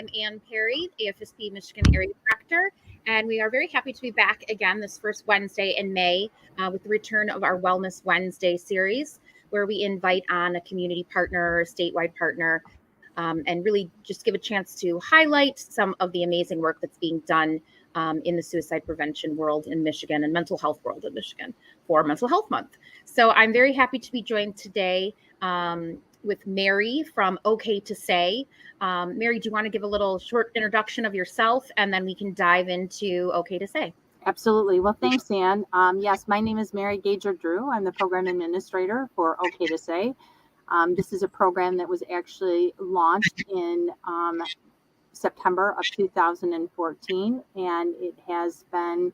am Ann Perry, the AFSP Michigan Area Director, and we are very happy to be back again this first Wednesday in May with the return of our Wellness Wednesday series, where we invite on a community partner or a statewide partner and really just give a chance to highlight some of the amazing work that's being done in the suicide prevention world in Michigan and mental health world in Michigan for Mental Health Month. So I'm very happy to be joined today with Mary from OKAY2SAY. Mary, do you want to give a little short introduction of yourself, and then we can dive into OKAY2SAY? Absolutely. Well, thanks, Ann. Yes, my name is Mary Gager-Drew. I'm the program administrator for OKAY2SAY. This is a program that was actually launched in September of 2014, and it has been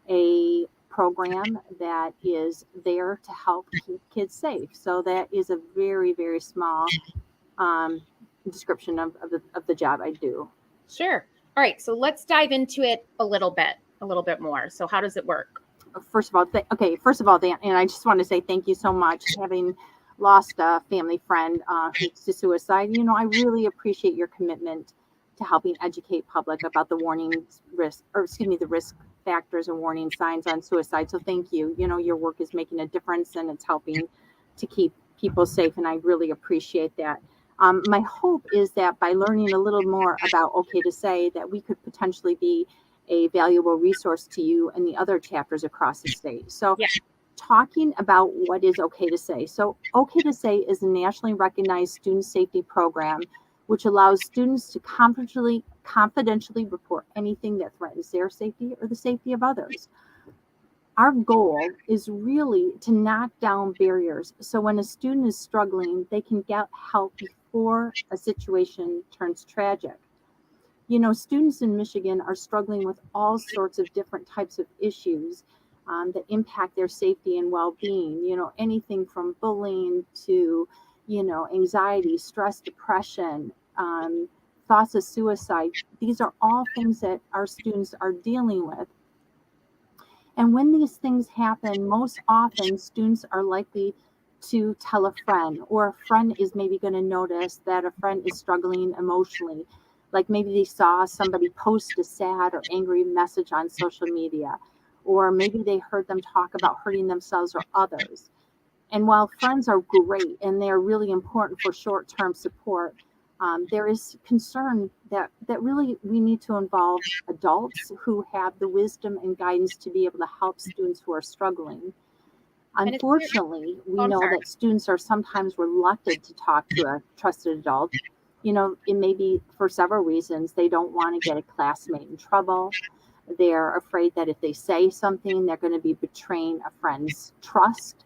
a program that is there to help keep kids safe. So that is a very, very small description of the job I do. Sure. All right. So let's dive into it a little bit more. So how does it work? First of all, and I just want to say thank you so much. Having lost a family friend to suicide, I really appreciate your commitment to helping educate public about the the risk factors and warning signs on suicide. So thank you. Your work is making a difference, and it's helping to keep people safe, and I really appreciate that. My hope is that by learning a little more about OKAY2SAY, that we could potentially be a valuable resource to you and the other chapters across the state. So yeah. Talking about what is OKAY2SAY. So OKAY2SAY is a nationally recognized student safety program which allows students to confidentially report anything that threatens their safety or the safety of others. Our goal is really to knock down barriers so when a student is struggling, they can get help before a situation turns tragic. Students in Michigan are struggling with all sorts of different types of issues that impact their safety and well-being, anything from bullying to anxiety, stress, depression, thoughts of suicide. These are all things that our students are dealing with. And when these things happen, most often students are likely to tell a friend, or a friend is maybe going to notice that a friend is struggling emotionally. Like maybe they saw somebody post a sad or angry message on social media, or maybe they heard them talk about hurting themselves or others. And while friends are great and they're really important for short-term support, there is concern that really we need to involve adults who have the wisdom and guidance to be able to help students who are struggling. Unfortunately, we know that students are sometimes reluctant to talk to a trusted adult. It may be for several reasons. They don't want to get a classmate in trouble. They're afraid that if they say something, they're going to be betraying a friend's trust.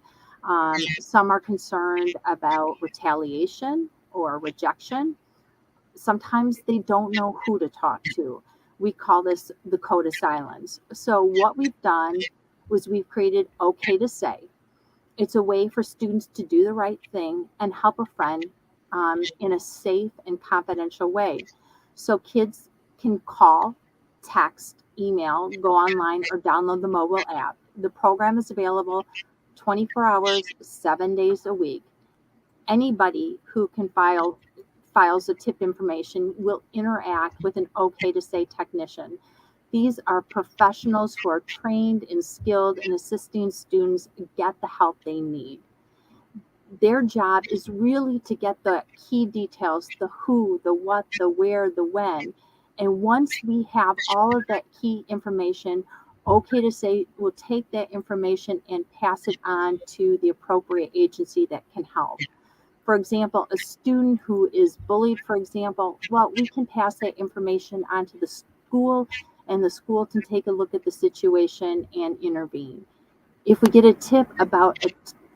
Some are concerned about retaliation or rejection. Sometimes they don't know who to talk to. We call this the code of silence. So what we've done was we've created OKAY2SAY. It's a way for students to do the right thing and help a friend in a safe and confidential way. So kids can call, text, email, go online, or download the mobile app. The program is available 24 hours, 7 days a week. Anybody who can files a tip information will interact with an OKAY2SAY technician. These are professionals who are trained and skilled in assisting students get the help they need. Their job is really to get the key details, the who, the what, the where, the when. And once we have all of that key information, OKAY2SAY will take that information and pass it on to the appropriate agency that can help. For example, a student who is bullied, for example, we can pass that information on to the school, and the school can take a look at the situation and intervene. If we get a tip about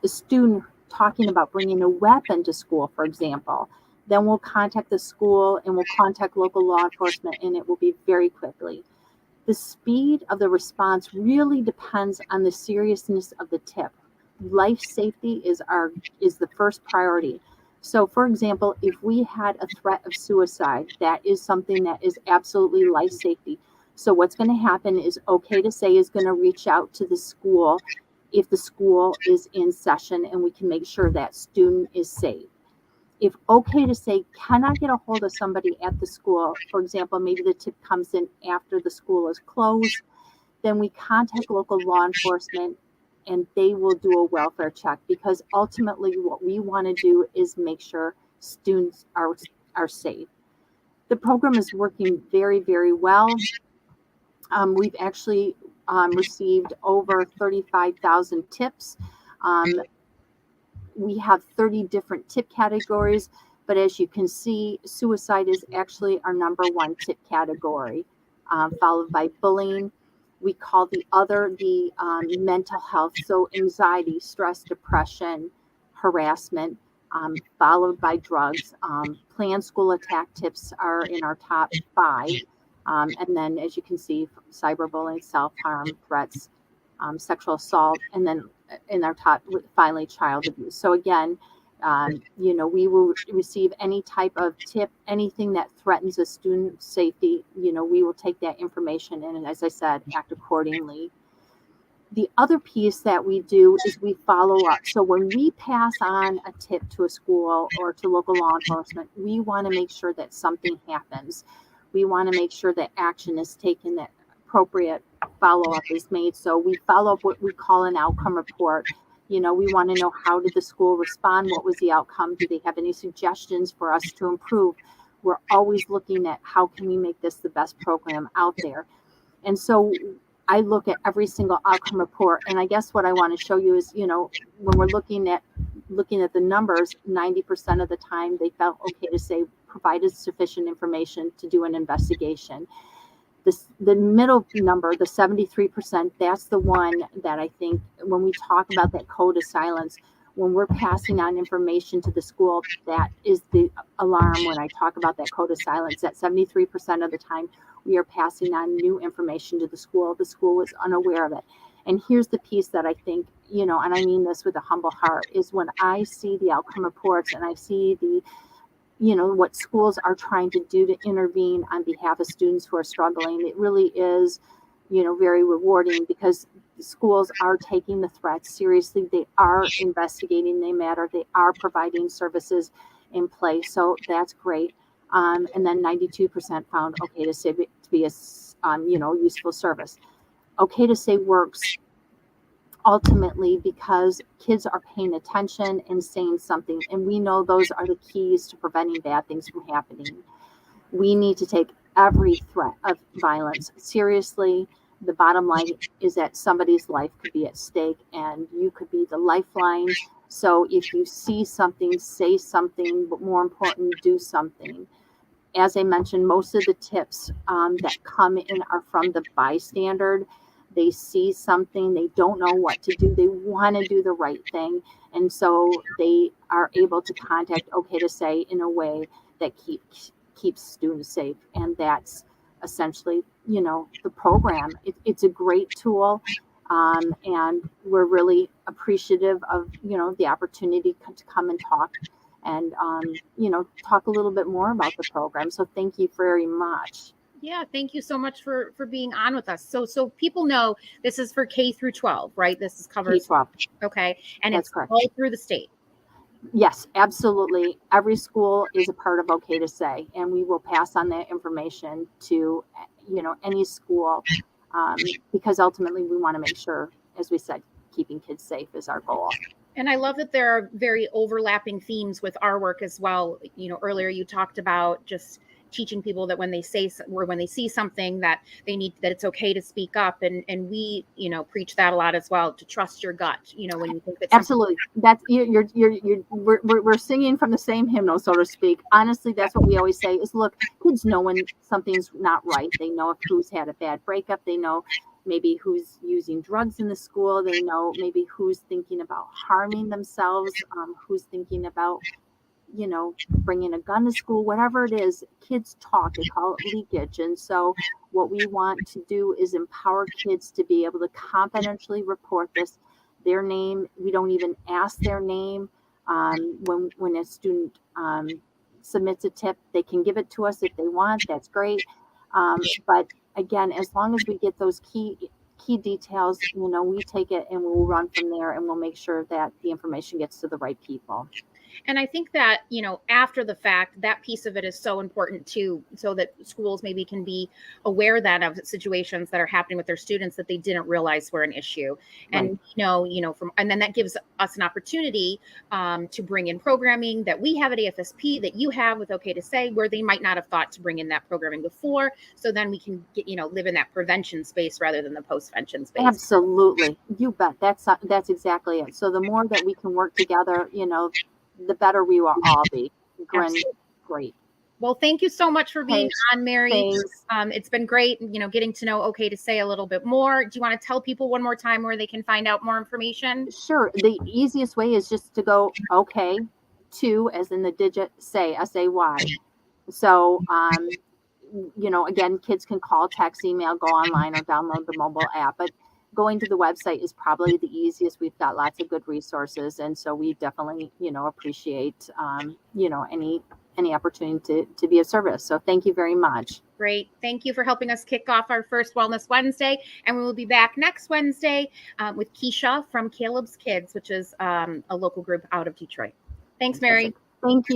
a student talking about bringing a weapon to school, for example, then we'll contact the school and we'll contact local law enforcement, and it will be very quickly. The speed of the response really depends on the seriousness of the tip. Life safety is the first priority. So for example, if we had a threat of suicide, that is something that is absolutely life safety. So what's going to happen is OKAY2SAY is going to reach out to the school if the school is in session, and we can make sure that student is safe. If OKAY2SAY cannot get a hold of somebody at the school, for example, maybe the tip comes in after the school is closed, then we contact local law enforcement and they will do a welfare check, because ultimately what we want to do is make sure students are safe. The program is working very, very well. We've actually received over 35,000 tips. Um, we have 30 different tip categories, but as you can see, suicide is actually our number one tip category, followed by bullying. We call the mental health, so anxiety, stress, depression, harassment, followed by drugs. Planned school attack tips are in our top five. And then, as you can see, cyberbullying, self-harm, threats, sexual assault, and then in our top, finally, child abuse. So again, we will receive any type of tip, anything that threatens a student's safety. We will take that information and, as I said, act accordingly. The other piece that we do is we follow up. So when we pass on a tip to a school or to local law enforcement, we want to make sure that something happens. We want to make sure that action is taken, that appropriate follow-up is made. So we follow up what we call an outcome report. We want to know, how did the school respond? What was the outcome? Do they have any suggestions for us to improve? We're always looking at how can we make this the best program out there. And so I look at every single outcome report, and I guess what I want to show you is, when we're looking at the numbers, 90% of the time they felt OKAY2SAY provided sufficient information to do an investigation. The middle number, the 73%, that's the one that I think when we talk about that code of silence, when we're passing on information to the school, that is the alarm when I talk about that code of silence. That 73% of the time we are passing on new information to the school. The school was unaware of it. And here's the piece that I think, and I mean this with a humble heart, is when I see the outcome reports and I see what schools are trying to do to intervene on behalf of students who are struggling, it really is, very rewarding, because schools are taking the threats seriously. They are investigating, they matter, they are providing services in place. So that's great. And then 92% found OKAY2SAY to be a useful service. OKAY2SAY works ultimately because kids are paying attention and saying something, and we know those are the keys to preventing bad things from happening. We need to take every threat of violence seriously. The bottom line is that somebody's life could be at stake, and you could be the lifeline. So if you see something, say something, but more important, do something. As I mentioned, most of the tips that come in are from the bystander. They see something, they don't know what to do, they want to do the right thing, and so they are able to contact OKAY2SAY in a way that keeps students safe. And that's essentially, the program. It's a great tool, and we're really appreciative of, the opportunity to come and talk and, talk a little bit more about the program. So thank you very much. Yeah, thank you so much for being on with us. So people know this is for K through 12, right? This is covers K-12. Okay, and That's it's correct. all through the state. Yes, absolutely. Every school is a part of OKAY2SAY, and we will pass on that information to, any school, because ultimately we want to make sure, as we said, keeping kids safe is our goal. And I love that there are very overlapping themes with our work as well. Earlier you talked about just teaching people that when they see something that it's okay to speak up, and we preach that a lot as well, to trust your gut, when you think that absolutely, that's we're singing from the same hymnal, so to speak. Honestly, that's what we always say is, look, kids know when something's not right. They know if who's had a bad breakup, they know maybe who's using drugs in the school, they know maybe who's thinking about harming themselves, who's thinking about bringing a gun to school, whatever it is. Kids talk, they call it leakage. And so what we want to do is empower kids to be able to confidentially report this. Their name, we don't even ask their name. When a student submits a tip, they can give it to us if they want. That's great. But again, as long as we get those key details, we take it and we'll run from there, and we'll make sure that the information gets to the right people. And I think that, after the fact, that piece of it is so important too, so that schools maybe can be aware then of situations that are happening with their students that they didn't realize were an issue. Right. And, and then that gives us an opportunity to bring in programming that we have at AFSP, that you have with OKAY2SAY, where they might not have thought to bring in that programming before. So then we can get, live in that prevention space rather than the postvention space. Absolutely. You bet. That's exactly it. So the more that we can work together, the better we will all be. Great. Well, thank you so much for being on, Mary. Thanks. It's been great, getting to know OKAY2SAY a little bit more. Do you want to tell people one more time where they can find out more information? Sure. The easiest way is just to go OKAY2, as in the digit say, SAY. So, again, kids can call, text, email, go online, or download the mobile app. But going to the website is probably the easiest. We've got lots of good resources, and so we definitely, appreciate, any opportunity to be of service. So thank you very much. Great. Thank you for helping us kick off our first Wellness Wednesday. And we will be back next Wednesday with Keisha from Caleb's Kids, which is a local group out of Detroit. Thanks, Mary. Thank you.